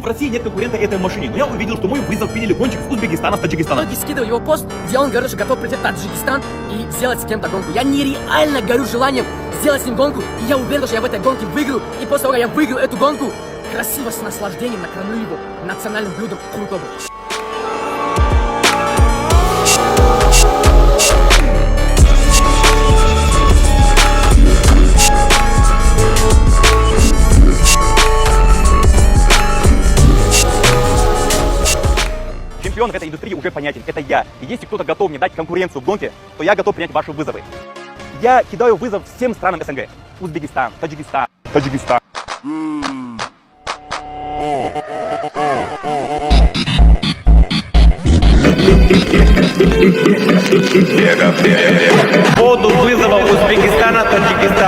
России нет конкурента этой машине, но я увидел, что мой вызов приняли гонщик с Узбекистана, с Таджикистана. Многие скидывали его пост, где он говорит, что готов прийти в Таджикистан и сделать с кем-то гонку. Я нереально горю желанием сделать с ним гонку, и я уверен, что я в этой гонке выиграю. И после того, как я выиграю эту гонку, красиво, с наслаждением накормлю его национальным блюдом култобу. Чемпион в этой индустрии уже понятен, это я. И если кто-то готов мне дать конкуренцию в гонке, то я готов принять ваши вызовы. Я кидаю вызов всем странам СНГ. Узбекистан, Таджикистан. Поводу вызова Узбекистана, Таджикистана.